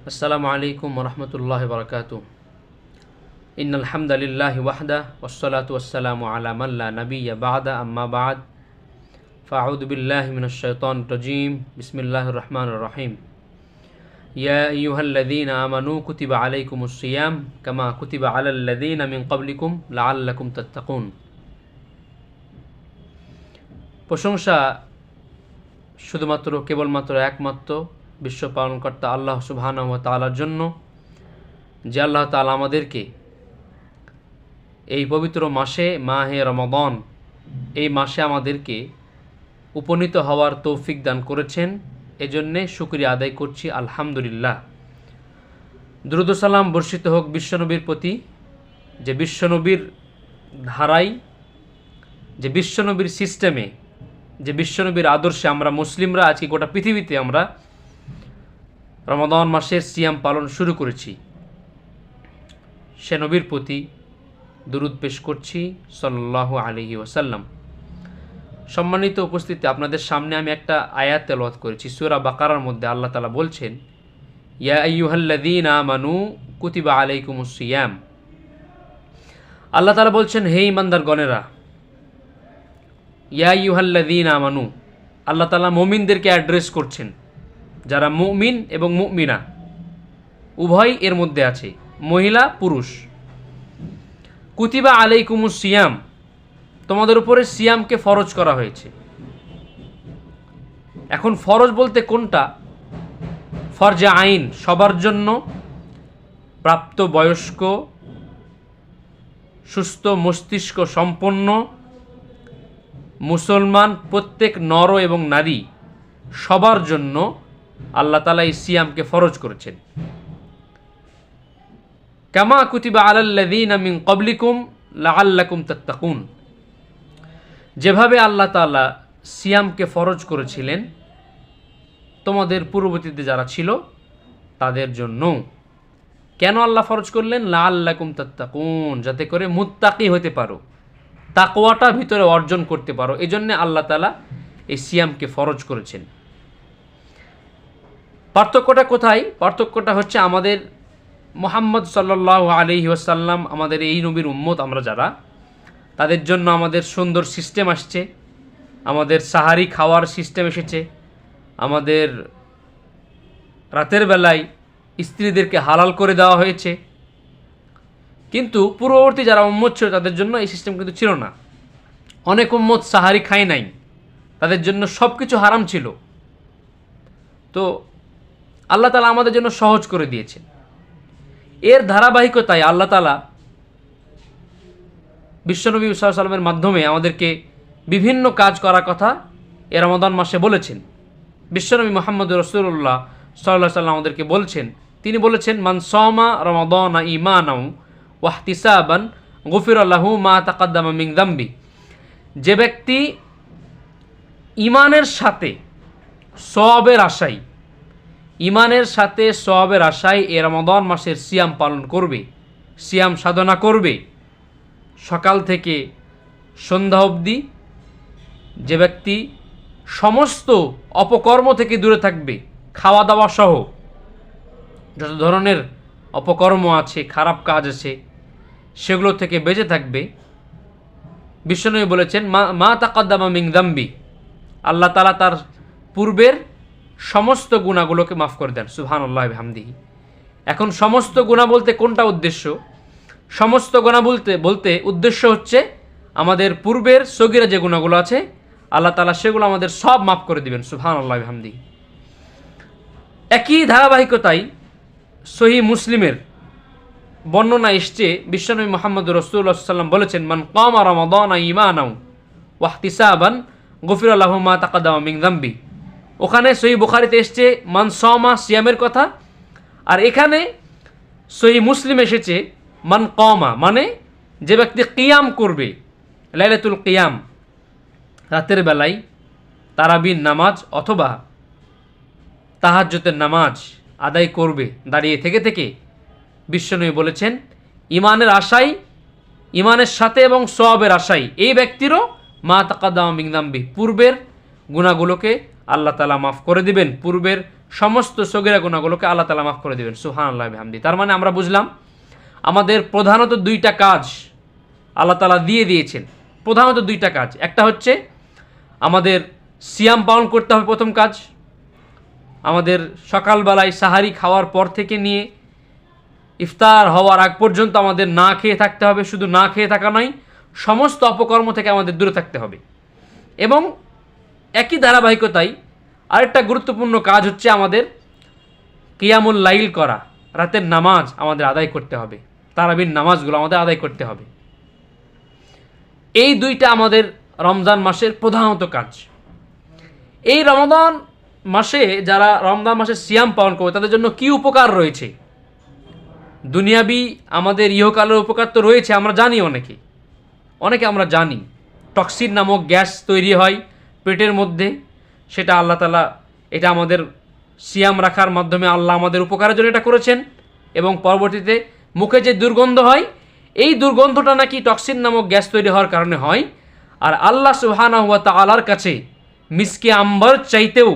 আসসালামু আলাইকুম ওরহমতুল্লাহি বারাকাতুহু। ইন্নাল হামদালিল্লাহি ওয়াহদা ওয়াসসালাতু ওয়াসসালামু আলা মান লা নাবিয়্যা বা'দা আম্মা বা'দ ফাআউযু বিল্লাহি মিনাশ শাইতানির রাজীম। বিসমিল্লাহির রহমানির রহিম। ইয়া আইয়ুহাল্লাযীনা আমানু কুতিবা আলাইকুমুস সিয়াম কামা কুতিবা আলাল্লাযীনা মিন ক্বাবলিকুম লাআল্লাকুম তাত্তাকুন। প্রশংসা শুধুমাত্র কেবলমাত্র একমাত্র বিশ্ব পালনকর্তা আল্লাহ সুবহানাহু ওয়া তাআলার জন্য, যে আল্লাহ তাআলা আমাদেরকে এই পবিত্র মাসে মাহে রমাদান, এই মাসে আমাদেরকে উপনীত হওয়ার তৌফিক দান করেছেন। এজন্যে শুকরিয়া আদায় করছি আলহামদুলিল্লাহ। দুরূদ ও সালাম বর্ষিত হোক বিশ্বনবীর প্রতি, যে বিশ্বনবীর ধারায়, যে বিশ্বনবীর সিস্টেমে, যে বিশ্বনবীর আদর্শে আমরা মুসলিমরা আজকে গোটা পৃথিবীতে আমরা রমাদান মাসের সিয়াম পালন শুরু করেছি। সে নবীর প্রতি দুরূদ পেশ করছি সাল্লাল্লাহু আলাইহি ওয়াসাল্লাম। সম্মানিত উপস্থিতি, আপনাদের সামনে আমি একটা আয়াত তেলাওয়াত করেছি সূরা বাকারার মধ্যে। আল্লাহ তাআলা বলছেন, ইয়া আইয়ুহাল্লাযীনা আমানু কুতিবা আলাইকুমুস সিয়াম। আল্লাহ তাআলা বলছেন, হে ঈমানদারগণেরা, ইয়া আইয়ুহাল্লাযীনা আমানু। আল্লাহ তাআলা মুমিনদেরকে অ্যাড্রেস করছেন, যারা মুমিন এবং মুমিনা উভয় এর মধ্যে আছে, মহিলা পুরুষ। কুতিবা আলাইকুমুস সিয়াম, তোমাদের উপরে সিয়ামকে ফরজ করা হয়েছে। এখন ফরজ বলতে কোনটা? ফরজে আইন, সবার জন্য, প্রাপ্ত বয়স্ক, সুস্থ মস্তিষ্ক সম্পন্ন মুসলমান প্রত্যেক নর এবং নারী সবার জন্য আল্লাহ তাআলা এই সিয়ামকে ফরজ করেছেন। কামা কুতিবা আলাল্লাযীনা মিন ক্বাবলিকুম লাআল্লাকুম তাত্তাকুন। যেভাবে আল্লাহ তাআলা সিয়ামকে ফরজ করেছিলেন তোমাদের পূর্ববর্তীতে যারা ছিল তাদের জন্য। কেন আল্লাহ ফরজ করলেন? লাআল্লাকুম তাত্তাকুন, যাতে করে মুত্তাকি হতে পারো, তাকওয়াটা ভিতরে অর্জন করতে পারো। এজন্য আল্লাহ তাআলা এই সিয়ামকে ফরজ করেছেন। পার্থক্যটা কোথায়? পার্থক্যটা হচ্ছে আমাদের মুহাম্মদ সাল্লাল্লাহু আলাইহি ওয়াসাল্লাম, আমাদের এই নবীর উম্মত আমরা যারা, তাদের জন্য আমাদের সুন্দর সিস্টেম আসছে, আমাদের সাহারি খাওয়ার সিস্টেম এসেছে, আমাদের রাতের বেলায় স্ত্রীদেরকে হালাল করে দেওয়া হয়েছে। কিন্তু পূর্ববর্তী যারা উম্মত ছিল তাদের জন্য এই সিস্টেম কিন্তু ছিল না। অনেক উম্মত সাহারি খায় নাই, তাদের জন্য সব কিছু হারাম ছিল। তো আল্লাহ তাআলা আমাদের জন্য সহজ করে দিয়েছেন। এর ধারাবাহিকতায় আল্লাহ তাআলা বিশ্বনবী সাল্লাল্লাহু আলাইহি ওয়াসাল্লামের মাধ্যমে আমাদেরকে বিভিন্ন কাজ করার কথা এ রমাদান মাসে বলেছেন। বিশ্বনবী মুহাম্মদুর রাসূলুল্লাহ সাল্লাল্লাহু আলাইহি ওয়াসাল্লাম আমাদেরকে বলছেন, তিনি বলেছেন, মান সামা রমাদানা ঈমানাও ওয়া ইহতিসাবান গুফিরা লাহু মা তাকাদ্দামা মিন যামবি। যে ব্যক্তি ঈমানের সাথে সওয়াবের আশায়, ঈমানের সাথে সওয়াবের আশায় এ রমাদান মাসের সিয়াম পালন করবে, সিয়াম সাধনা করবে, সকাল থেকে সন্ধ্যা অবধি, যে ব্যক্তি সমস্ত অপকর্ম থেকে দূরে থাকবে, খাওয়া দাওয়া সহ যত ধরনের অপকর্ম আছে, খারাপ কাজ আছে, সেগুলো থেকে বেঁচে থাকবে। বিশ্বনবী বলেছেন, মা তাকাদ্দামা মিন যামবি, আল্লাহ তাআলা তার পূর্বের সমস্ত গুনাহগুলোকে মাফ করে দেন। সুবহানাল্লাহি ওয়া বিহামদিহি। এখন সমস্ত গুনাহ বলতে কোনটা উদ্দেশ্য? সমস্ত গুনাহ বলতে উদ্দেশ্য হচ্ছে আমাদের পূর্বের সগীরা যে গুনাহগুলো আছে আল্লাহ তাআলা সেগুলো আমাদের সব মাফ করে দিবেন। সুবহানাল্লাহি ওয়া বিহামদিহি। একই ধারাবাহিকতায় সহিহ মুসলিমের বর্ণনা এসছে, বিশ্বনবী মুহাম্মদুর রাসূলুল্লাহ সাল্লাল্লাহু আলাইহি ওয়াসাল্লাম বলেছেন, মান কামা রমাদানা ঈমানাও ওয়া ইহতিসাবান গুফিরা লাহু মা তাকাদ্দামা মিন যামবি। ওখানে সহিহ বুখারীতে এসছে মান সামা, সিয়ামের কথা, আর এখানে সহিহ মুসলিম এসেছে মান কামা, মানে যে ব্যক্তি কিয়াম করবে, লাইলাতুল কিয়াম, রাতের বেলায় তারাবির নামাজ অথবা তাহাজ্জুদের নামাজ আদায় করবে দাঁড়িয়ে থেকে থেকে। বিশ্বনবী বলেছেন, ঈমানের আশায়, ঈমানের সাথে এবং সওয়াবের আশায় এই ব্যক্তিরও মা তাকাদ্দামা মিন যামবি, পূর্বের গুনাহগুলোকে আল্লাহ তাআলা মাফ করে দিবেন, পূর্বের সমস্ত সগীরা গুনাহগুলোকে আল্লাহ তাআলা মাফ করে দেবেন। সুবহানাল্লাহি ওয়া বিহামদিহি। তার মানে আমরা বুঝলাম আমাদের প্রধানত দুইটা কাজ আল্লাহ তাআলা দিয়ে দিয়েছেন। প্রধানত দুইটা কাজ, একটা হচ্ছে আমাদের সিয়াম পালন করতে হবে। প্রথম কাজ, আমাদের সকালবেলায় সাহারি খাওয়ার পর থেকে নিয়ে ইফতার হওয়ার আগ পর্যন্ত আমাদের না খেয়ে থাকতে হবে। শুধু না খেয়ে থাকা নয়, সমস্ত অপকর্ম থেকে আমাদের দূরে থাকতে হবে। এবং একই ধারাবাহিকতায় আরেকটা গুরুত্বপূর্ণ কাজ হচ্ছে আমাদের কিয়ামুল লাইল করা, রাতের নামাজ আমাদের আদায় করতে হবে, তারাবির নামাজগুলো আমাদের আদায় করতে হবে। এই দুইটা আমাদের রমজান মাসের প্রধানত কাজ। এই রমজান মাসে যারা রমজান মাসে সিয়াম পালন করবে তাদের জন্য কি উপকার রয়েছে? দুনিয়াবি আমাদের ইহকালের উপকার তো রয়েছে, আমরা জানি। অনেকে আমরা জানি টক্সিন নামক গ্যাস তৈরি হয় পেটের মধ্যে, সেটা আল্লাহ তাআলা এটা আমাদের সিয়াম রাখার মাধ্যমে আল্লাহ আমাদের উপকারের জন্য এটা করেছেন। এবং পরবর্তীতে মুখে যে দুর্গন্ধ হয়, এই দুর্গন্ধটা নাকি টক্সিন নামক গ্যাস তৈরি হওয়ার কারণে হয়। আর আল্লাহ সুবহানাহু ওয়া তাআলার কাছে মিসকে আম্বার চাইতেও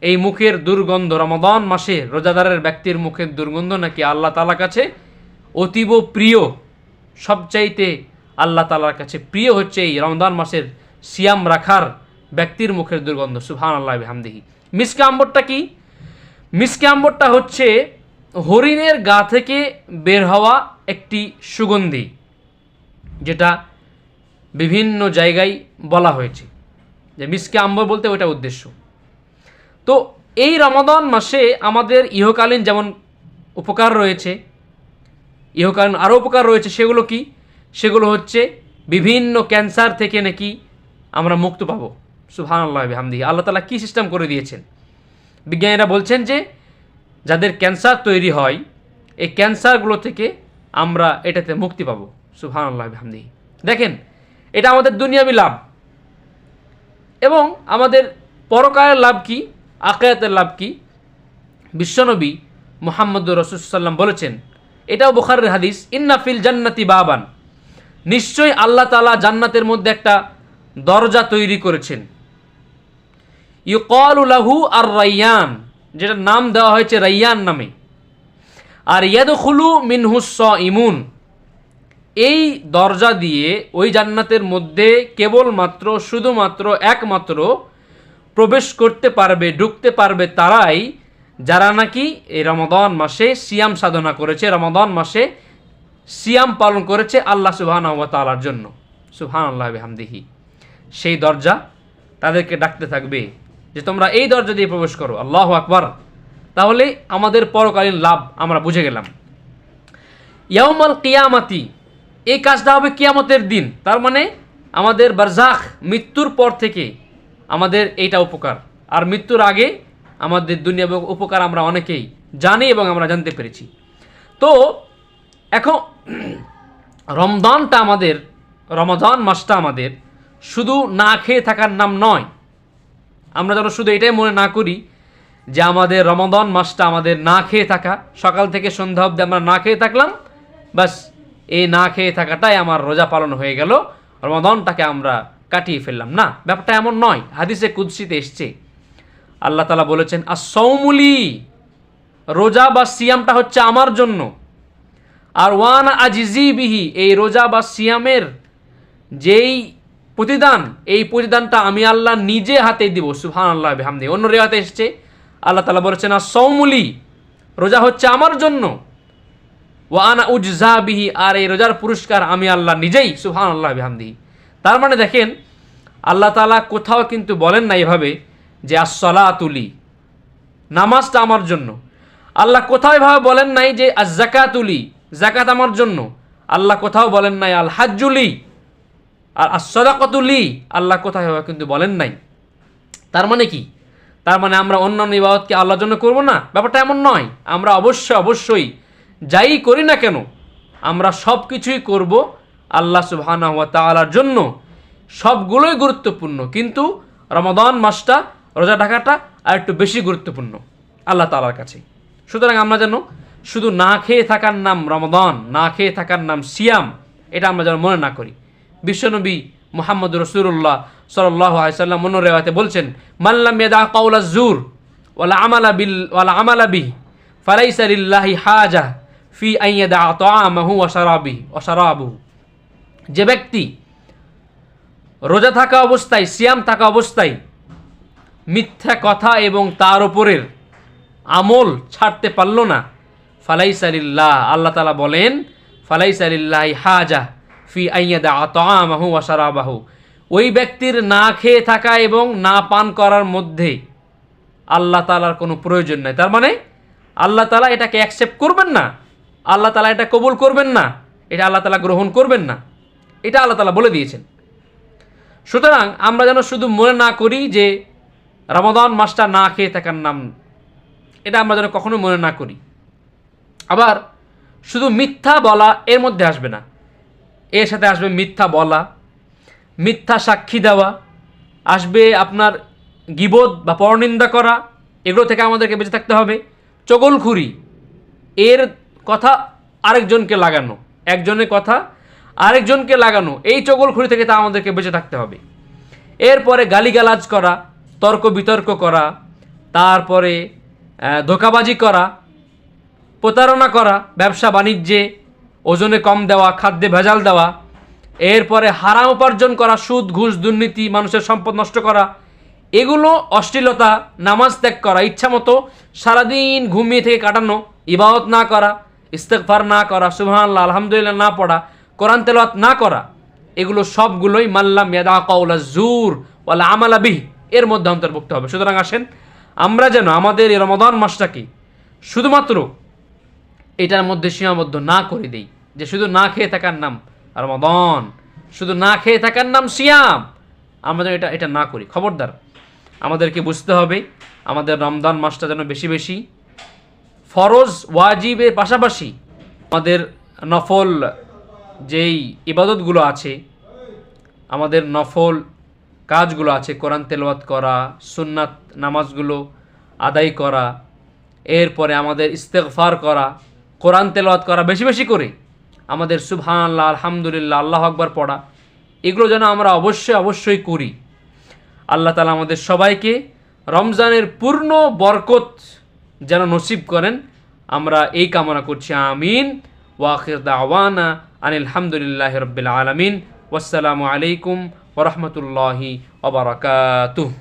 এই মুখের দুর্গন্ধ, রমাদান মাসে রোজাদারের ব্যক্তির মুখের দুর্গন্ধ নাকি আল্লাহ তাআলার কাছে অতীব প্রিয়। সবচাইতে আল্লাহ তাআলার কাছে প্রিয় হচ্ছে এই রমজান মাসের সিয়াম রাখার ব্যক্তির মুখের দুর্গন্ধ। সুবহানাল্লাহি ওয়া বিহামদিহি। মিসকে আম্বরটা কি? মিসকে আম্বরটা হচ্ছে হরিণের গা থেকে বের হওয়া একটি সুগন্ধি, যেটা বিভিন্ন জায়গায় বলা হয়েছে যে মিসকে আম্বর বলতে ওইটা উদ্দেশ্য। তো এই রমাদান মাসে আমাদের ইহকালীন যেমন উপকার রয়েছে, ইহকালীন আরও উপকার রয়েছে। সেগুলো কি? সেগুলো হচ্ছে বিভিন্ন ক্যান্সার থেকে নাকি আমরা মুক্ত পাবো। সুবহানাল্লাহি ওয়া বিহামদিহি। আল্লাহ তাআলা কি সিস্টেম করে দিয়েছেন? বিজ্ঞানীরা বলছেন যে যাদের ক্যান্সার তৈরি হয়, এই ক্যান্সারগুলো থেকে আমরা এটাতে মুক্তি পাবো। সুবহানাল্লাহি ওয়া বিহামদিহি। দেখেন, এটা আমাদের দুনিয়াবি লাভ এবং আমাদের পরকালের লাভ কি, আখিরাতের লাভ কি? বিশ্বনবী মুহাম্মদুর রাসূলুল্লাহ সাল্লাল্লাহু আলাইহি ওয়াসাল্লাম বলেছেন, এটাও বুখারীর হাদিস, ইন্না ফিল জান্নাতি বাবান, নিশ্চয়ই আল্লাহ তাআলা জান্নাতের মধ্যে একটা দরজা তৈরি করেছেন। ইউকালু লাহু আর রায়্যান, যেটার নাম দেওয়া হয়েছে রায়্যান নামে। আর ইয়াদখুলু মিনহু সাইমুন, এই দরজা দিয়ে ওই জান্নাতের মধ্যে কেবলমাত্র শুধুমাত্র একমাত্র প্রবেশ করতে পারবে, ঢুকতে পারবে তারাই যারা নাকি এই রমাদান মাসে সিয়াম সাধনা করেছে, রমাদান মাসে সিয়াম পালন করেছে আল্লাহ সুবহানাহু ওয়া তাআলার জন্য। সুবহানাল্লাহি ওয়া বিহামদিহি। সেই দরজা তাদেরকে ডাকতে থাকবে যে তোমরা এই দরজা দিয়ে প্রবেশ করো। আল্লাহু আকবার। তাহলে আমাদের পরকালীন লাভ আমরা বুঝে গেলাম। ইয়াউমাল কিয়ামাতি, এই কাজটা হবে কিয়ামতের দিন। তার মানে আমাদের বারজাখ, মৃত্যুর পর থেকে আমাদের এইটা উপকার। আর মৃত্যুর আগে আমাদের দুনিয়া উপকার আমরা অনেকেই জানি এবং আমরা জানতে পেরেছি। তো এখন রমজান মাসটা আমাদের শুধু না খেয়ে থাকার নাম নয়। আমরা যেন শুধু এটাই মনে না করি যে আমাদের রমাদান মাসটা আমাদের না খেয়ে থাকা, সকাল থেকে সন্ধ্যা অবধি আমরা না খেয়ে থাকলাম, বাস এই না খেয়ে থাকাটাই আমার রোজা পালন হয়ে গেল, রমাদানটাকে আমরা কাটিয়ে ফেললাম। না, ব্যাপারটা এমন নয়। হাদিসে কুদসিতে এসছে, আল্লাহ তাআলা বলেছেন, আস-সাওমুলি, রোজা বা সিয়ামটা হচ্ছে আমার জন্য। আর ওয়ানা আজিজি বিহি, এই রোজা বা সিয়ামের যেই প্রতিদান, এই প্রতিদানটা আমি আল্লাহ নিজে হাতে দিব। সুবহানাল্লাহি ওয়া বিহামদিহি। অন্য রিওয়ায়াতে এসেছে আল্লাহ তাআলা বলেছেন, আস-সাওমুলি, রোজা হচ্ছে আমার জন্য, ওয়া আনা উজজা বিহি, আর এই রোজার পুরস্কার আমি আল্লাহ নিজেই। সুবহানাল্লাহি ওয়া বিহামদিহি। তার মানে দেখেন, আল্লাহ তাআলা কোথাও কিন্তু বলেন না এভাবে যে আস-সালাতুলি, নামাজটা আমার জন্য। আল্লাহ কোথাও এভাবে বলেন নাই যে আজ-যাকাতুলি, যাকাত আমার জন্য। আল্লাহ কোথাও বলেন নাই আল হাজ্জুলি, আর আস-সাদাকাতুলি, আল্লাহ কোথাও এভাবে কিন্তু বলেন নাই। তার মানে কি? তার মানে আমরা অন্যান্য ইবাদতকে আল্লাহর জন্য করব না? ব্যাপারটা এমন নয়। আমরা অবশ্যই যাই করি না কেন, আমরা সব কিছুই করব আল্লাহ সুবহানাহু ওয়া তাআলার জন্য। সবগুলোই গুরুত্বপূর্ণ, কিন্তু রমাদান মাসটা, রোজা রাখাটা আর একটু বেশি গুরুত্বপূর্ণ আল্লাহ তাআলার কাছে। সুতরাং আমরা যেন শুধু না খেয়ে থাকার নাম রমাদান, না খেয়ে থাকার নাম সিয়াম, এটা আমরা যেন মনে না করি। বিশ্বনবী মুহাম্মদ রাসূলুল্লাহ সাল্লাল্লাহু আলাইহি ওয়াসাল্লাম অন্য রিওয়ায়াতে বলছেন, মান লাম ইয়াদা কাওলা যুর ওয়াল আমালা বিহি ফালাইসা লিল্লাহি হাজা ফি আন ইয়াদা তাআমাহু ওয়া শারাবুহু। যে ব্যক্তি রোজা থাকা অবস্থায়, সিয়াম থাকা অবস্থায় মিথ্যা কথা এবং তার উপরের আমল ছাড়তে পারল না, ফালাইসা লিল্লাহ, আল্লাহ তাআলা বলেন ফালাইসা লিল্লাহি হাজা ফি আন ইয়াদা তাআমাহু ওয়া শারাবাহু, ওই ব্যক্তির না খেয়ে থাকা এবং না পান করার মধ্যে আল্লাহ তাআলার কোনো প্রয়োজন নাই। তার মানে আল্লাহ তাআলা এটাকে অ্যাকসেপ্ট করবেন না, আল্লাহ তাআলা এটা কবুল করবেন না, এটা আল্লাহ তাআলা গ্রহণ করবেন না, এটা আল্লাহ তাআলা বলে দিয়েছেন। সুতরাং আমরা যেন শুধু মনে না করি যে রমাদান মাসটা না খেয়ে থাকার নাম, এটা আমরা যেন কখনো মনে না করি। আবার শুধু মিথ্যা বলা এর মধ্যে আসবে না, এর সাথে আসবে মিথ্যা বলা, মিথ্যা সাক্ষী দেওয়া, আসবে আপনার গীবত বা পরনিন্দা করা, এগুলো থেকে আমাদেরকে বেঁচে থাকতে হবে। চগলখুরি, এর কথা আরেকজনকে লাগানো, একজনের কথা আরেকজনকে লাগানো, এই চগলখুরি থেকে তা আমাদেরকে বেঁচে থাকতে হবে। এরপরে গালিগালাজ করা, তর্ক বিতর্ক করা, তারপরে ধোঁকাবাজি করা, প্রতারণা করা, ব্যবসা বাণিজ্যে ওজনে কম দেওয়া, খাদ্যে ভেজাল দেওয়া, এরপরে হারাম উপার্জন করা, সুদ ঘুষ দুর্নীতি, মানুষের সম্পদ নষ্ট করা, এগুলো, অশ্লীলতা, নামাজ ত্যাগ করা, ইচ্ছা মতো সারাদিন ঘুমিয়ে থেকে কাটানো, ইবাদত না করা, ইস্তেগফার না করা, সুবহানাল্লাহ আলহামদুলিল্লাহ না পড়া, কোরআন তেলাওয়াত না করা, এগুলো সবগুলোই মাল্লাম ইয়াদা কাউলা জুর ওয়াল আমালা বিহি এর মধ্যে অন্তর্ভুক্ত হবে। সুতরাং আসেন আমরা যেন আমাদের এই রমাদান মাসটাকে শুধুমাত্র এটার মধ্যে সীমাবদ্ধ না করে দেই যে শুধু না খেয়ে থাকার নাম রমাদান, শুধু না খেয়ে থাকার নাম সিয়াম, আমরা যেন এটা না করি। খবরদার, আমাদেরকে বুঝতে হবে আমাদের রমজান মাসটা যেন বেশি বেশি ফরজ ওয়াজিবের পাশাপাশি আমাদের নফল যেই ইবাদতগুলো আছে, আমাদের নফল কাজগুলো আছে, কোরআন তেলাওয়াত করা, সুন্নাত নামাজগুলো আদায় করা, এরপরে আমাদের ইস্তেগফার করা, কোরআন তেলাওয়াত করা বেশি বেশি করে, আমাদের সুবহানাল্লাহ আলহামদুলিল্লাহ আল্লাহু আকবার পড়া, এগুলো যেন আমরা অবশ্যই করি। আল্লাহ তাআলা আমাদের সবাইকে রমজানের পূর্ণ বরকত যেন নসিব করেন, আমরা এই কামনা করছি, আমিন। ওয়া আখির দাওয়ানা আনিল হামদুলিল্লাহি রাব্বিল আলামিন। ওয়াসসালামু আলাইকুম ওয়া রাহমাতুল্লাহি ওয়া বারাকাতুহু।